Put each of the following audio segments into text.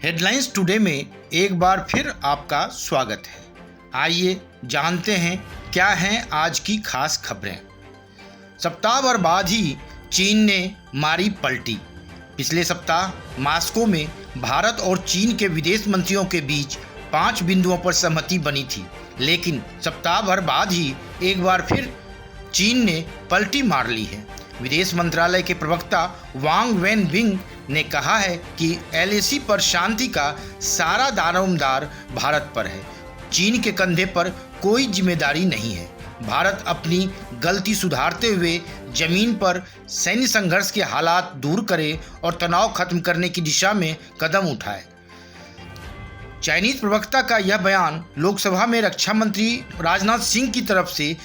Headlines today में एक बार फिर आपका स्वागत है। आइए जानते हैं क्या हैं आज की खास खबरें। सप्ताह भर बाद ही चीन ने मारी पलटी। पिछले सप्ताह मॉस्को में भारत और चीन के विदेश मंत्रियों के बीच 5 बिंदुओं पर सहमति बनी थी, लेकिन सप्ताह भर बाद ही एक बार फिर चीन ने पलटी मार ली है। विदेश मंत्रालय के प्रवक्ता वांग वेनबिंग ने कहा है कि एलएसी पर शांति का सारा दारोमदार भारत पर है। चीन के कंधे पर कोई जिम्मेदारी नहीं है। भारत अपनी गलती सुधारते हुए जमीन पर सैन्य संघर्ष के हालात दूर करे और तनाव खत्म करने की दिशा में कदम उठाए। चाइनीज प्रवक्ता का यह बयान लोकसभा में रक्षा मंत्री राजनाथ सिंह की तरफ से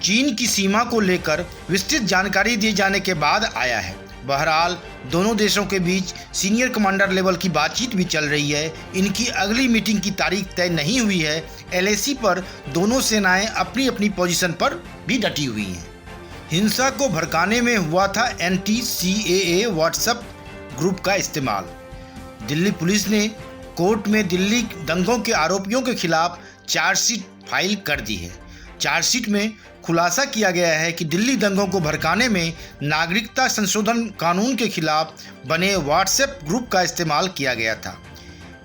चीन की सीमा को लेकर विस्तृत जानकारी दिए जाने के बाद आया है। बहरहाल दोनों देशों के बीच सीनियर कमांडर लेवल की बातचीत भी चल रही है। इनकी अगली मीटिंग की तारीख तय नहीं हुई है। एलएसी पर दोनों सेनाएं अपनी अपनी पोजीशन पर भी डटी हुई हैं। हिंसा को भड़काने में हुआ था एंटी-सीएए व्हाट्सएप ग्रुप का इस्तेमाल। दिल्ली पुलिस ने कोर्ट में दिल्ली दंगों के आरोपियों के खिलाफ चार्जशीट फाइल कर दी है। चार्जशीट में खुलासा किया गया है कि दिल्ली दंगों को भड़काने में नागरिकता संशोधन कानून के खिलाफ बने व्हाट्सएप ग्रुप का इस्तेमाल किया गया था।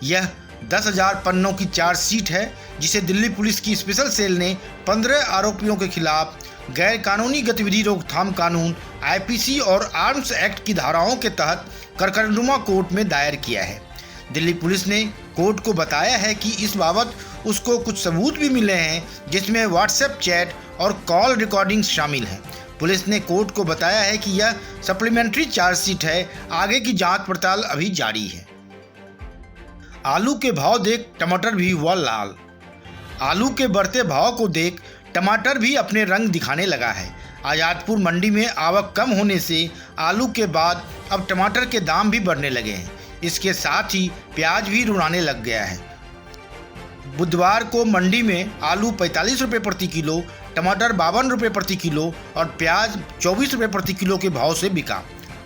यह 10,000 पन्नों की चार्जशीट है, जिसे दिल्ली पुलिस की स्पेशल सेल ने 15 आरोपियों के खिलाफ गैर कानूनी गतिविधि रोकथाम कानून आईपीसी और आर्म्स एक्ट की धाराओं के तहत करकरनुमा कोर्ट में दायर किया है। दिल्ली पुलिस ने कोर्ट को बताया है कि इस बाबत उसको कुछ सबूत भी मिले हैं, जिसमें व्हाट्सएप चैट और कॉल रिकॉर्डिंग्स शामिल हैं। पुलिस ने कोर्ट को बताया है कि यह सप्लीमेंट्री चार्जशीट है। आगे की जांच पड़ताल अभी जारी है। आलू के भाव देख टमाटर भी हुआ लाल। आलू के बढ़ते भाव को देख टमाटर भी अपने रंग दिखाने लगा है। आजादपुर मंडी में आवक कम होने से आलू के बाद अब टमाटर के दाम भी बढ़ने लगे हैं। इसके साथ ही प्याज भी रुलाने लग गया है। बुधवार को मंडी में आलू 45 रुपये प्रति किलो, टमाटर 52 रुपये प्रति किलो और प्याज 24 रुपये प्रति किलो के भाव से बिका।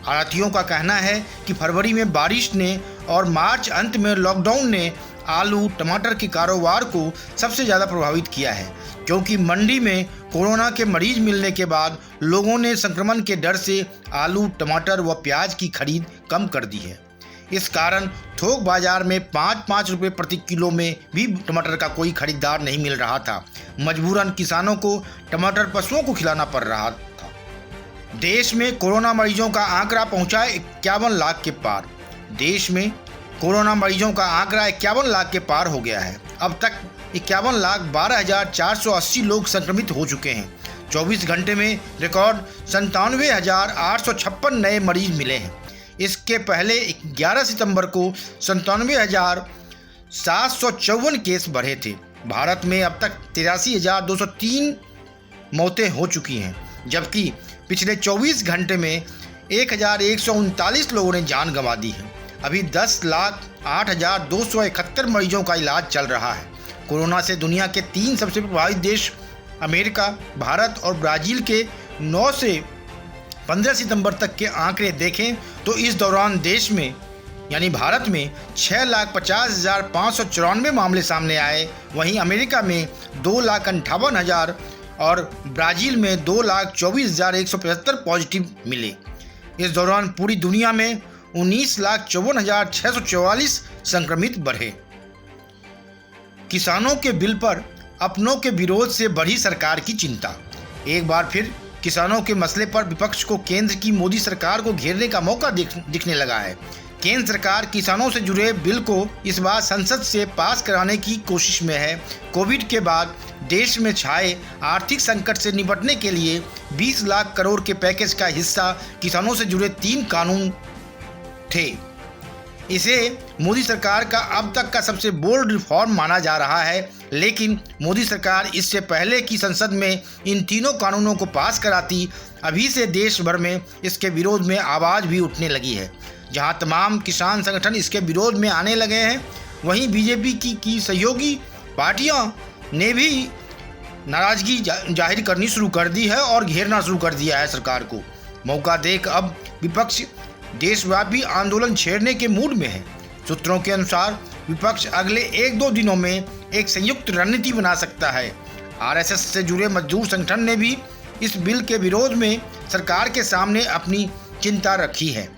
आढ़तियों का कहना है कि फरवरी में बारिश ने और मार्च अंत में लॉकडाउन ने आलू टमाटर के कारोबार को सबसे ज़्यादा प्रभावित किया है, क्योंकि मंडी में कोरोना के मरीज मिलने के बाद लोगों ने संक्रमण के डर से आलू टमाटर व प्याज की खरीद कम कर दी है। इस कारण थोक बाजार में 5-5 रुपये प्रति किलो में भी टमाटर का कोई खरीदार नहीं मिल रहा था। मजबूरन किसानों को टमाटर पशुओं को खिलाना पड़ रहा था। देश में कोरोना मरीजों का आंकड़ा पहुंचा 51 लाख के पार। देश में कोरोना मरीजों का आंकड़ा 51 लाख के पार हो गया है। अब तक 51,12,480 लोग संक्रमित हो चुके हैं। 24 घंटे में रिकॉर्ड 97,856 नए मरीज मिले हैं। इसके पहले 11 सितंबर को 97,754 केस बढ़े थे। भारत में अब तक 83,203 मौतें हो चुकी हैं, जबकि पिछले 24 घंटे में 1,139 लोगों ने जान गंवा दी है। अभी 10,08,271 मरीजों का इलाज चल रहा है। कोरोना से दुनिया के 3 सबसे प्रभावित देश अमेरिका, भारत और ब्राज़ील के 9 से 15 सितंबर तक के आंकड़े देखें तो इस दौरान देश में यानी भारत में 6,50,594 मामले सामने आए। वहीं अमेरिका में 2,58,000 और ब्राज़ील में 2,24,175 पॉजिटिव मिले। इस दौरान पूरी दुनिया में 19,54,644 संक्रमित बढ़े। किसानों के बिल पर अपनों के विरोध से बढ़ी सरकार की चिंता। एक बार फिर किसानों के मसले पर विपक्ष को केंद्र की मोदी सरकार को घेरने का मौका दिखने लगा है। केंद्र सरकार किसानों से जुड़े बिल को इस बार संसद से पास कराने की कोशिश में है। कोविड के बाद देश में छाए आर्थिक संकट से निपटने के लिए 20 लाख करोड़ के पैकेज का हिस्सा किसानों से जुड़े 3 कानून थे। इसे मोदी सरकार का अब तक का सबसे बोल्ड रिफॉर्म माना जा रहा है, लेकिन मोदी सरकार इससे पहले की संसद में इन तीनों कानूनों को पास कराती, अभी से देश भर में इसके विरोध में आवाज़ भी उठने लगी है। जहां तमाम किसान संगठन इसके विरोध में आने लगे हैं, वहीं बीजेपी की सहयोगी पार्टियां ने भी नाराज़गी जाहिर करनी शुरू कर दी है और घेरना शुरू कर दिया है सरकार को। मौका देख अब विपक्ष देशव्यापी आंदोलन छेड़ने के मूड में है। सूत्रों के अनुसार विपक्ष अगले 1-2 दिनों में एक संयुक्त रणनीति बना सकता है। आरएसएस से जुड़े मजदूर संगठन ने भी इस बिल के विरोध में सरकार के सामने अपनी चिंता रखी है।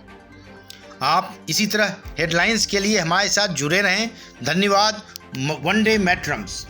आप इसी तरह हेडलाइंस के लिए हमारे साथ जुड़े रहें। धन्यवाद। वनडे मैट्रम्स।